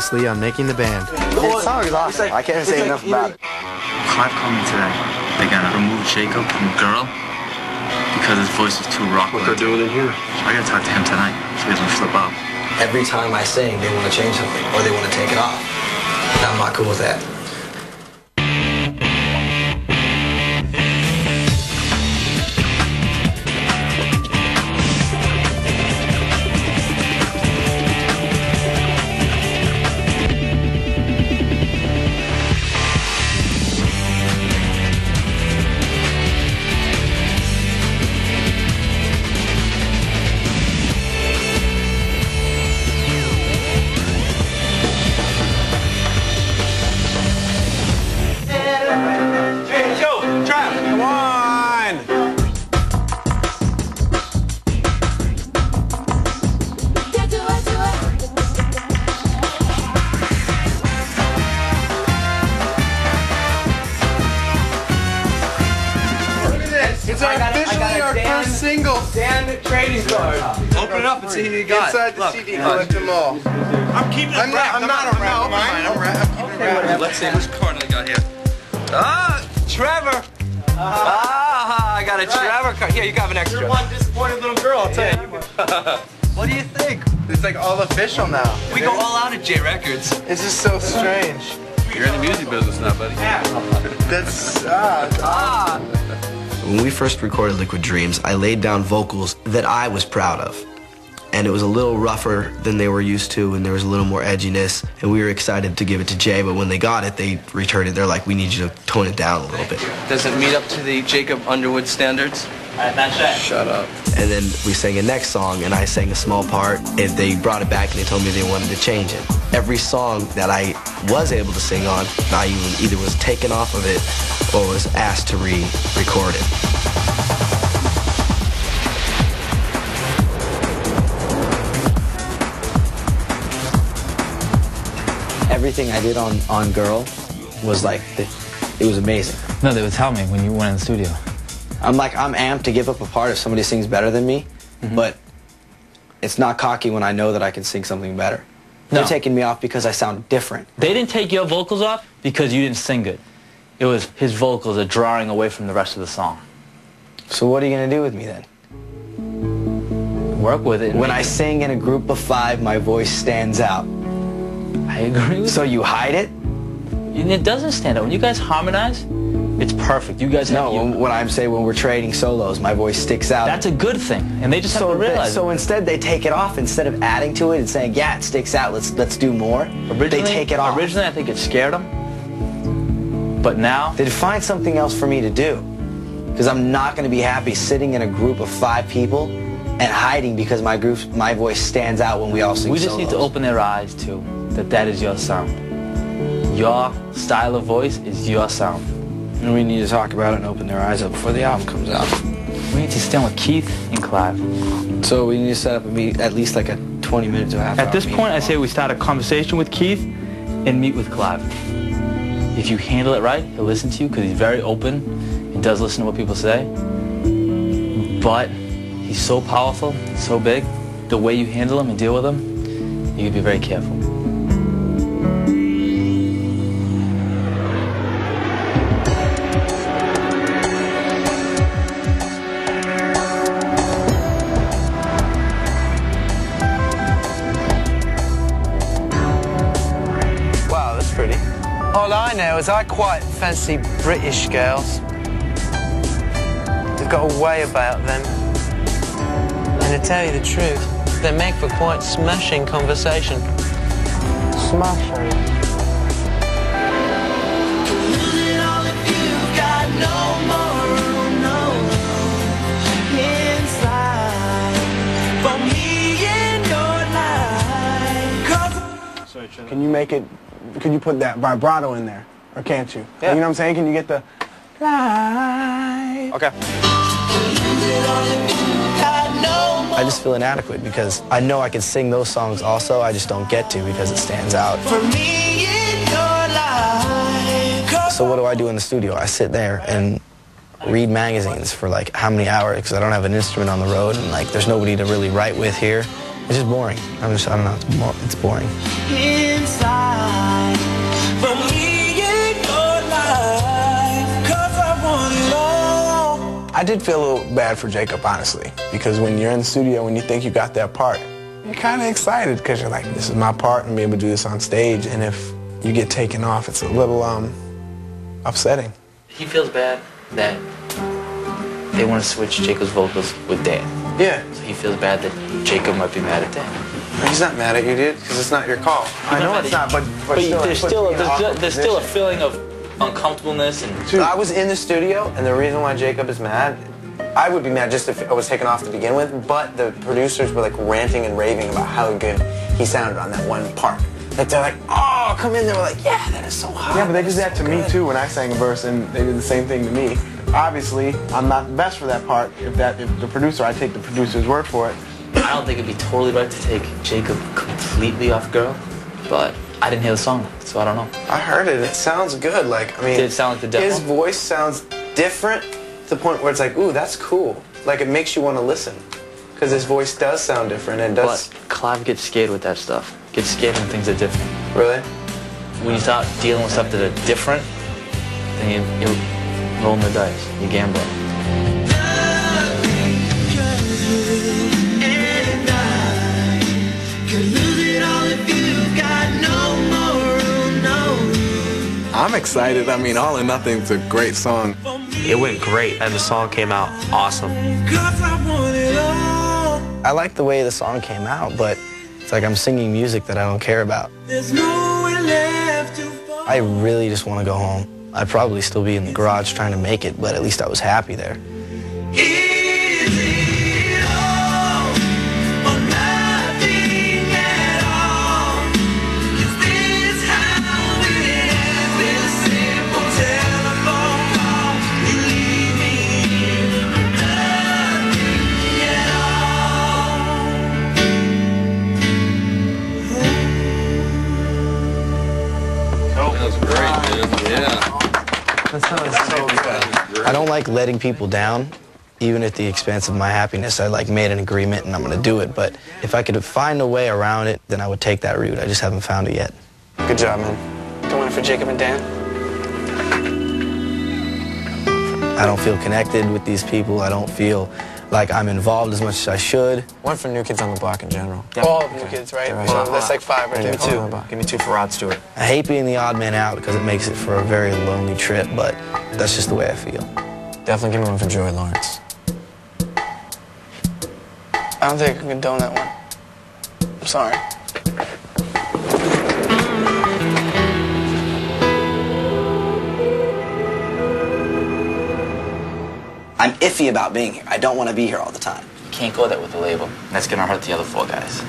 tirelessly on making the band. The song is awesome. I can't say enough about it. Clive called me today. They gotta remove Jacob from Girl because his voice is too rock. What they're doing in here? I gotta talk to him tonight so he doesn't slip up. Every time I sing, they want to change something or they want to take it off. And I'm not cool with that. It's officially our first single. Dan trading card. Open it up and see who you got. Inside the CD, collect them all. I'm keeping it wrapped. I'm not a rap. I'm keeping it wrapped. Let's see which card I got here. Ah, Trevor. I got a Trevor card. Here, you got an extra. You're one disappointed little girl, I'll tell you. What do you think? It's like all official now. We go all out at J Records. It's just so strange. You're in the music business now, buddy. That's sad. When we first recorded Liquid Dreams, I laid down vocals that I was proud of. And it was a little rougher than they were used to, and there was a little more edginess, and we were excited to give it to Jay, but when they got it, they returned it. They're like, we need you to tone it down a little bit. Does it meet up to the Jacob Underwood standards? Shut up. And then we sang a next song, and I sang a small part, and they brought it back, and they told me they wanted to change it. Every song that I was able to sing on, I either was taken off of it or was asked to re-record it. Everything I did on Girl was like, it was amazing. No, they would tell me when you went in the studio. I'm amped to give up a part if somebody sings better than me, but it's not cocky when I know that I can sing something better. No. They're taking me off because I sound different. They didn't take your vocals off because you didn't sing good. It was his vocals are drawing away from the rest of the song. So what are you going to do with me then? Work with it. When I sing in a group of 5, my voice stands out. I agree with So you hide it? you. It doesn't stand out. When you guys harmonize, it's perfect. You guys have... No, when I'm saying when we're trading solos, my voice sticks out. That's a good thing, and they just have to realize So instead they take it off. Instead of adding to it and saying, yeah, it sticks out, let's do more, they take it off. Originally, I think it scared them, but now... They'd find something else for me to do. Because I'm not going to be happy sitting in a group of 5 people and hiding because my voice stands out when we all sing We just solos. need to open their eyes to that is your sound. Your style of voice is your sound. And we need to talk about it and open their eyes up before the album comes out. We need to stand with Keith and Clive. So we need to set up at least like a 20-minute to a half hour At this meeting. point, I say we start a conversation with Keith and meet with Clive. If you handle it right, he'll listen to you because he's very open and does listen to what people say. But he's so powerful, so big, the way you handle him and deal with him, you can be very careful. Wow, that's pretty. All I know is I quite fancy British girls. They've got a way about them. And to tell you the truth, they make for quite smashing conversation. Smashing. Can you make it, can you put that vibrato in there? Or can't you? Yeah. You know what I'm saying? Can you get the light? Okay. I just feel inadequate because I know I can sing those songs also, I just don't get to because it stands out. So what do I do in the studio? I sit there and read magazines for like how many hours because I don't have an instrument on the road and like there's nobody to really write with here. It's just boring. I don't know, it's boring. Inside from me in your life, 'cause I want it all. I did feel a little bad for Jacob, honestly, because when you're in the studio, when you think you got that part, you're kind of excited because you're like, this is my part and be able to do this on stage. And if you get taken off, it's a little upsetting. He feels bad that they want to switch Jacob's vocals with Dan. Yeah. So he feels bad that Jacob might be mad at Dan. He's not mad at you, dude, because it's not your call. I know it's not, but still, there's still a feeling of uncomfortableness and. Dude, I was in the studio, and the reason why Jacob is mad, I would be mad just if I was taken off to begin with, but the producers were like ranting and raving about how good he sounded on that one part. Like they're like, oh, come in. They were like, yeah, that is so hot. Yeah, but they did that to me too when I sang a verse, and they did the same thing to me. Obviously, I'm not the best for that part. If the producer, I take the producer's word for it. I don't think it'd be totally right to take Jacob completely off Girl, but I didn't hear the song, so I don't know. I heard it. It sounds good. Like, I mean, Did it sound like the demo? his voice sounds different to the point where it's like, ooh, that's cool. Like, it makes you want to listen. Because his voice does sound different and does. But Clive gets scared with that stuff. Gets scared when things are different. Really? When you start dealing with stuff that are different, then you're rolling the dice. You're gambling. I'm excited. I mean, All or Nothing's a great song. It went great, and the song came out awesome. I like the way the song came out, but it's like I'm singing music that I don't care about. I really just want to go home. I'd probably still be in the garage trying to make it, but at least I was happy there. I don't like letting people down, even at the expense of my happiness. I made an agreement and I'm gonna do it, but if I could find a way around it, then I would take that route. I just haven't found it yet. Good job, man. Going for Jacob and Dan? I don't feel connected with these people. I don't feel like I'm involved as much as I should. One for New Kids on the Block in general. All of New Kids, right? So that's like 5 right there. Give me two for Rod Stewart. I hate being the odd man out because it makes it for a very lonely trip, but that's just the way I feel. Definitely give me one for Joey Lawrence. I don't think I can condone that one. I'm sorry. I'm iffy about being here. I don't want to be here all the time. You can't go there with the label. That's gonna hurt the other 4 guys.